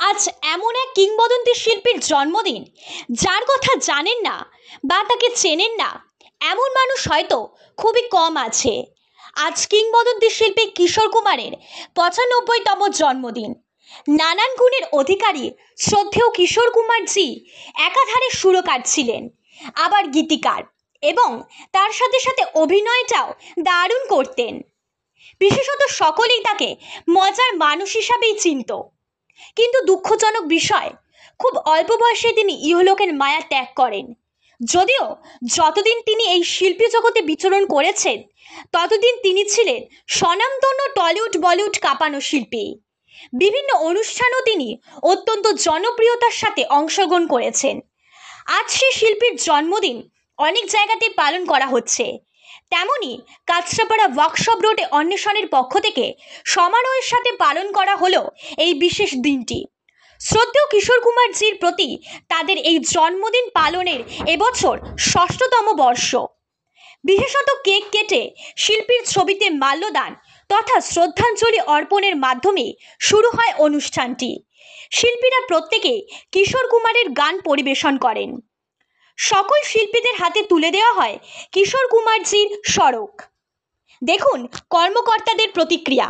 আজ এমন এক কিংবদন্তি শিল্পীর জন্মদিন, যার কথা জানেন না বা তাকে চেনেন না এমন মানুষ হয়তো খুবই কম আছে। আজ কিংবদন্তি শিল্পী কিশোর কুমারের ৯৫তম জন্মদিন। নানান গুণের অধিকারী শ্রদ্ধেয় কিশোর কুমারজি একাধারে সুরকার ছিলেন, আবার গীতিকার, এবং তার সাথে সাথে অভিনয়টাও দারুণ করতেন। বিশেষত সকলেই তাকে মজার মানুষ হিসাবেই চিনত। কিন্তু দুঃখজনক বিষয়, খুব অল্প বয়সে তিনি ইহলোকের মায়া ত্যাগ করেন। যদিও যতদিন তিনি এই শিল্পী জগতে বিচরণ করেছেন, ততদিন তিনি ছিলেন স্বনামধন্য টলিউড বলিউড কাঁপানো শিল্পী। বিভিন্ন অনুষ্ঠানও তিনি অত্যন্ত জনপ্রিয়তার সাথে অংশগ্রহণ করেছেন। আজ সেই শিল্পীর জন্মদিন অনেক জায়গাতেই পালন করা হচ্ছে। তেমনি কাঁচরাপাড়া ওয়ার্কশপ রোডে অন্বেষণের পক্ষ থেকে সমারোহের সাথে পালন করা হলো এই বিশেষ দিনটি। শ্রদ্ধেয় কিশোর কুমারজির প্রতি তাদের এই জন্মদিন পালনের এবছর ৬ষ্ঠতম বর্ষ। বিশেষত কেক কেটে শিল্পীর ছবিতে মাল্যদান তথা শ্রদ্ধাঞ্জলি অর্পণের মাধ্যমে শুরু হয় অনুষ্ঠানটি। শিল্পীরা প্রত্যেকে কিশোর কুমারের গান পরিবেশন করেন। সকল শিল্পীদের হাতে তুলে দেওয়া হয় কিশোর কুমারজির স্মারক। দেখুন কর্মকর্তাদের প্রতিক্রিয়া।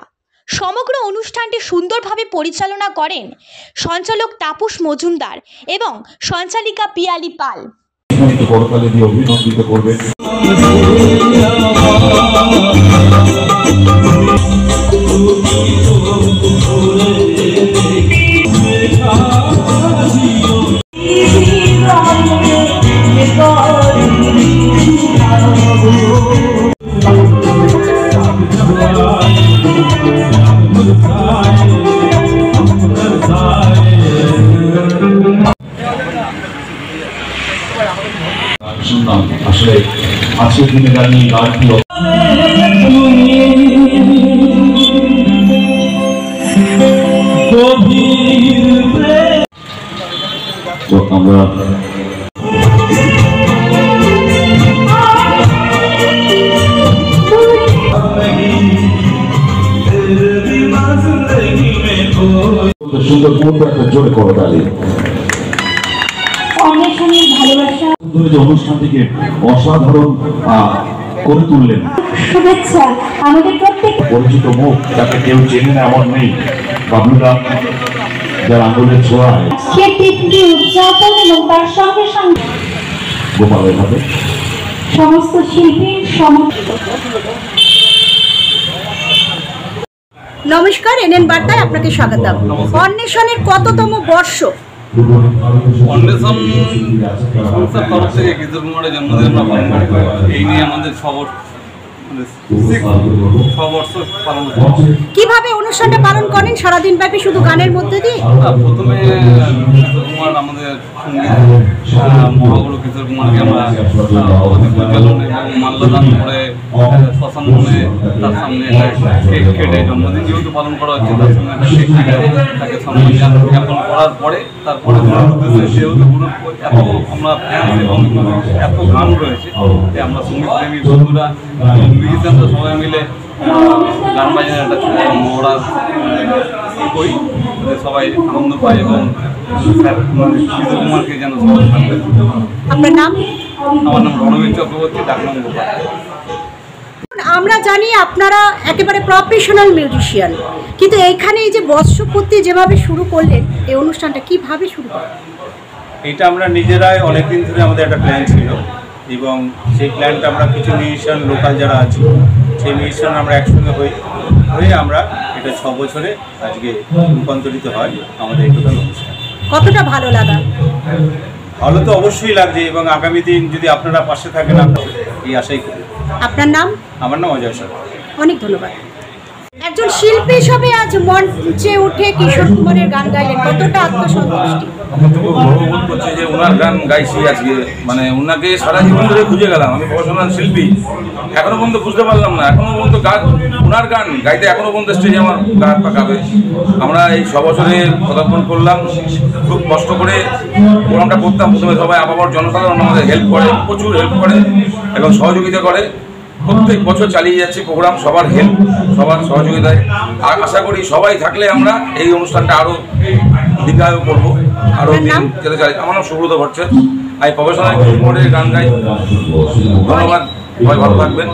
সমগ্র অনুষ্ঠানটি সুন্দরভাবে পরিচালনা করেন সঞ্চালক তাপস মজুমদার এবং সঞ্চালিকা পিয়ালি পাল। আসলে আজকের দিনে দাঁড়িয়ে গানটি আমরা সুন্দর একটা জোরে করতালি অনুষ্ঠানটিকে অসাধারণ করে তুললেন। শুভেচ্ছা আমাদের প্রত্যেক পরিচিত মুখ, যাকে কেউ চেনে না এমন নেই। বাবলুদা যার আঙুলের ছোঁয়ায় সে তিথি উদযাপন এবং তার সঙ্গে সঙ্গে গোপালের হাতে সমস্ত শিল্পীর নমস্কার, এনএন বার্তায় আপনাকে স্বাগতম। অন্বেষণের কততম বর্ষ? অন্বেষণ সংস্থার তরফ থেকে কিশোর কুমারের জন্মদিন আমরা পালন করি। এই নিয়ে আমাদের 6 বর্ষ পালন হচ্ছে। কিভাবে অনুষ্ঠানটা পালন করেন? সারাদিন ব্যাপী শুধু গানের মধ্যে দিয়ে? প্রথমে কিশোর কুমার আমাদের সঙ্গীত মহাগুরু কিশোর কুমারকে আমরা অতি পরিচালন এবং মাল্যদান করে শ্মশান মনে তার সামনে কেক কেটে জন্মদিন যেহেতু পালন করা হচ্ছে, তার সঙ্গে একটা কেক কেটে তাকে সম্মান জ্ঞাপন করার পরে তারপরে যেহেতু গুরু এত আমরা ফ্যান এবং এত গান রয়েছে, আমরা সঙ্গীতপ্রেমী বন্ধুরা মিউজিশিয়ানরা সবাই মিলে গান বাজনার একটা মহড়া করি, সবাই আনন্দ পায় এবং কিশোর কুমারকে যেন সবাই থাকবে। আপনার নাম? আমার নাম রণবীর চক্রবর্তী, ডাকনাম গোপাল। আমরা জানি আপনারা একেবারে প্রফেশনাল মিউজিশিয়ান, কিন্তু এইখানে এই যে বর্ষপূর্তি যেভাবে শুরু করলেন, এই অনুষ্ঠানটা কিভাবে শুরু করলেন? এটা আমরা নিজেরাই অনেকদিন ধরে আমাদের একটা প্ল্যান ছিল এবং সেই প্ল্যানটা আমরা কিছু মিউজিশিয়ান লোকাল যারা আছে সেই মিউজিশিয়ান আমরা একসঙ্গে হয়ে আমরা এটা 6 বছরে আজকে রূপান্তরিত হয় আমাদের এই টোটাল অনুষ্ঠান। কতটা ভালো লাগা? ভালো তো অবশ্যই লাগছে এবং আগামী দিন যদি আপনারা পাশে থাকেন আমরা এই আশাই করি। আপনার নাম? আমার নাম অজয় সরকার। অনেক ধন্যবাদ। একজন শিল্পী হিসাবে আজ মঞ্চে উঠে কিশোর কুমারের গান গাইলেন, কতটা আত্মসন্তুষ্টি? আমি তো খুব গর্ববোধ করছি যে ওনার গান গাইছি আজকে, মানে ওনাকে সারা জীবন ধরে খুঁজে গেলাম। আমি প্রফেশনাল শিল্পী, এখনো পর্যন্ত বুঝতে পারলাম না, এখনো পর্যন্ত ওনার গান গাইতে এখনো পর্যন্ত স্টেজে আমার গা হাত পা কাঁপে। আমরা এই 6 বছরে পদার্পণ করলাম, খুব কষ্ট করে প্রোগ্রামটা করতাম। প্রথমে সবাই আবার জনসাধারণ আমাদের হেল্প করে, প্রচুর হেল্প করে এবং সহযোগিতা করে। প্রত্যেক বছর চালিয়ে যাচ্ছি প্রোগ্রাম, সবার হেল্প, সবার সহযোগিতায়। আর আশা করি সবাই থাকলে আমরা এই অনুষ্ঠানটা আরও দীর্ঘায়ু করবো, আরও দিন যেতে চাই। আমার নাম সুব্রত ভট্টাচার্য, আমি প্রফেশনাল মোডে গান গাই। ধন্যবাদ, সবাই ভালো থাকবেন।